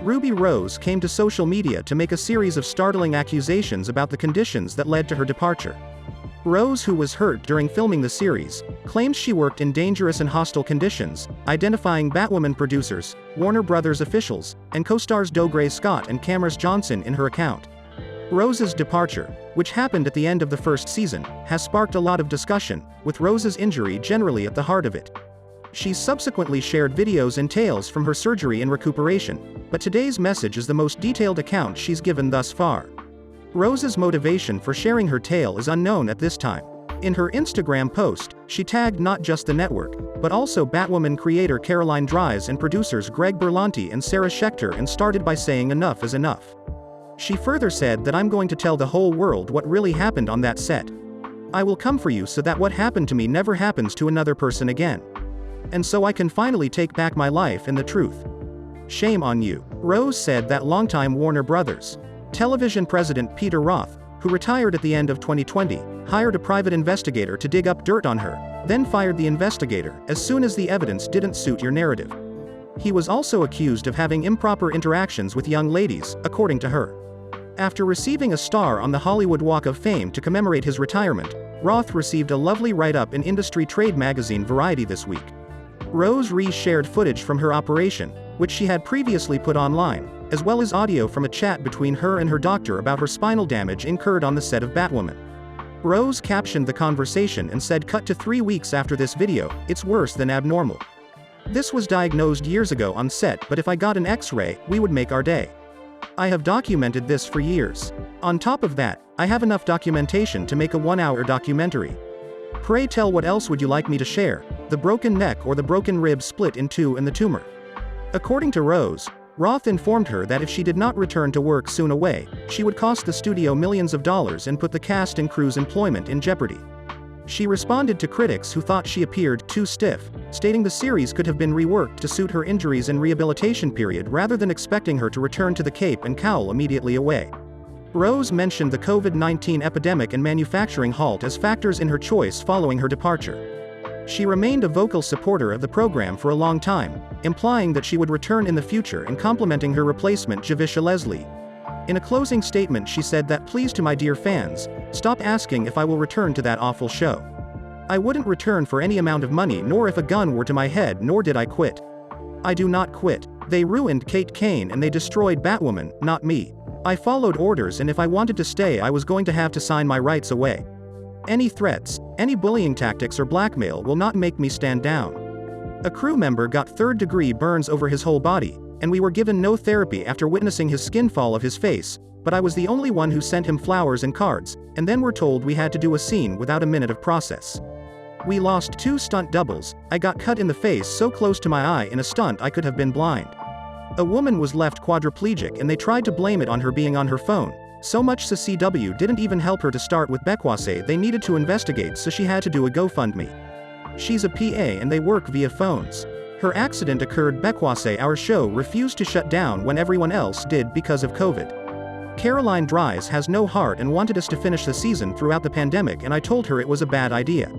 Ruby Rose came to social media to make a series of startling accusations about the conditions that led to her departure. Rose, who was hurt during filming the series, claims she worked in dangerous and hostile conditions, identifying Batwoman producers, Warner Brothers officials, and co-stars Dougray Scott and Camrus Johnson in her account. Rose's departure, which happened at the end of the first season, has sparked a lot of discussion, with Rose's injury generally at the heart of it. She's subsequently shared videos and tales from her surgery and recuperation, but today's message is the most detailed account she's given thus far. Rose's motivation for sharing her tale is unknown at this time. In her Instagram post, she tagged not just the network, but also Batwoman creator Caroline Dries and producers Greg Berlanti and Sarah Schechter, and started by saying enough is enough. She further said that I'm going to tell the whole world what really happened on that set. I will come for you so that what happened to me never happens to another person again. And so I can finally take back my life and the truth. Shame on you. Rose said that longtime Warner Brothers television president Peter Roth, who retired at the end of 2020, hired a private investigator to dig up dirt on her, then fired the investigator as soon as the evidence didn't suit your narrative. He was also accused of having improper interactions with young ladies, according to her. After receiving a star on the Hollywood Walk of Fame to commemorate his retirement, Roth received a lovely write-up in industry trade magazine Variety this week. Rose re-shared footage from her operation, which she had previously put online, as well as audio from a chat between her and her doctor about her spinal damage incurred on the set of Batwoman. Rose captioned the conversation and said, "Cut to 3 weeks after this video, it's worse than abnormal. This was diagnosed years ago on set, but if I got an X-ray, we would make our day. I have documented this for years. On top of that, I have enough documentation to make a 1-hour documentary. Pray tell, what else would you like me to share? The broken neck or the broken rib split in two and the tumor?" According to Rose, Roth informed her that if she did not return to work soon away, she would cost the studio millions of dollars and put the cast and crew's employment in jeopardy. She responded to critics who thought she appeared too stiff, stating the series could have been reworked to suit her injuries and rehabilitation period rather than expecting her to return to the cape and cowl immediately away. Rose mentioned the COVID-19 epidemic and manufacturing halt as factors in her choice following her departure. She remained a vocal supporter of the program for a long time, implying that she would return in the future and complimenting her replacement Javisha Leslie. In a closing statement she said that, "Please to my dear fans, stop asking if I will return to that awful show. I wouldn't return for any amount of money, nor if a gun were to my head, nor did I quit. I do not quit. They ruined Kate Kane and they destroyed Batwoman, not me. I followed orders, and if I wanted to stay I was going to have to sign my rights away. Any threats, any bullying tactics or blackmail will not make me stand down." A crew member got third-degree burns over his whole body, and we were given no therapy after witnessing his skin fall off his face, but I was the only one who sent him flowers and cards, and then were told we had to do a scene without a minute of process. We lost 2 stunt doubles. I got cut in the face so close to my eye in a stunt I could have been blind. A woman was left quadriplegic and they tried to blame it on her being on her phone. So much so CW didn't even help her to start with Batwoman. They needed to investigate, so she had to do a GoFundMe. She's a PA and they work via phones. Her accident occurred Batwoman. Our show refused to shut down when everyone else did because of COVID. Caroline Dries has no heart and wanted us to finish the season throughout the pandemic, and I told her it was a bad idea.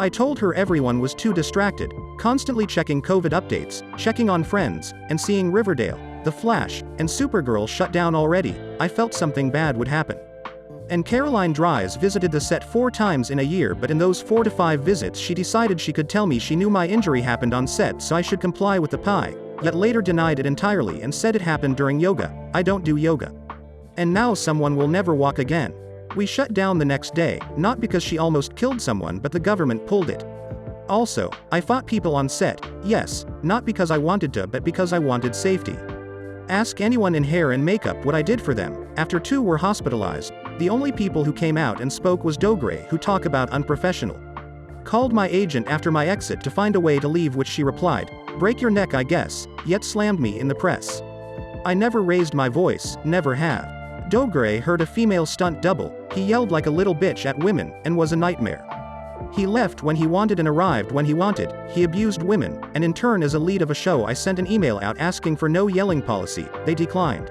I told her everyone was too distracted, constantly checking COVID updates, checking on Friends, and seeing Riverdale, The Flash, and Supergirl shut down already. I felt something bad would happen. And Caroline Dries visited the set 4 times in a year, but in those 4 to 5 visits she decided she could tell me she knew my injury happened on set, so I should comply with the pie, yet later denied it entirely and said it happened during yoga. I don't do yoga. And now someone will never walk again. We shut down the next day, not because she almost killed someone, but the government pulled it. Also, I fought people on set, yes, not because I wanted to, but because I wanted safety. Ask anyone in hair and makeup what I did for them. After 2 were hospitalized, the only people who came out and spoke was Dougray, who talk about unprofessional. Called my agent after my exit to find a way to leave, which she replied, "Break your neck I guess," yet slammed me in the press. I never raised my voice, never have. Dougray heard a female stunt double. He yelled like a little bitch at women, and was a nightmare. He left when he wanted and arrived when he wanted. He abused women, and in turn as a lead of a show I sent an email out asking for no yelling policy. They declined.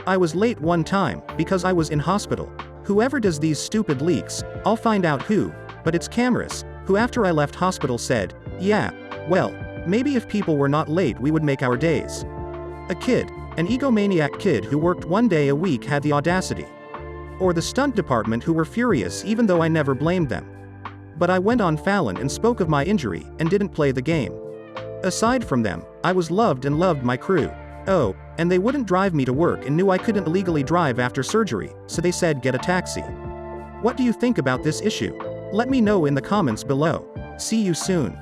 I was late one time, because I was in hospital. Whoever does these stupid leaks, I'll find out who, but it's Camrus, who after I left hospital said, "Yeah, well, maybe if people were not late we would make our days." A kid. An egomaniac kid who worked 1 day a week had the audacity. Or the stunt department who were furious even though I never blamed them. But I went on Fallon and spoke of my injury, and didn't play the game. Aside from them, I was loved and loved my crew. Oh, and they wouldn't drive me to work and knew I couldn't legally drive after surgery, so they said get a taxi. What do you think about this issue? Let me know in the comments below. See you soon.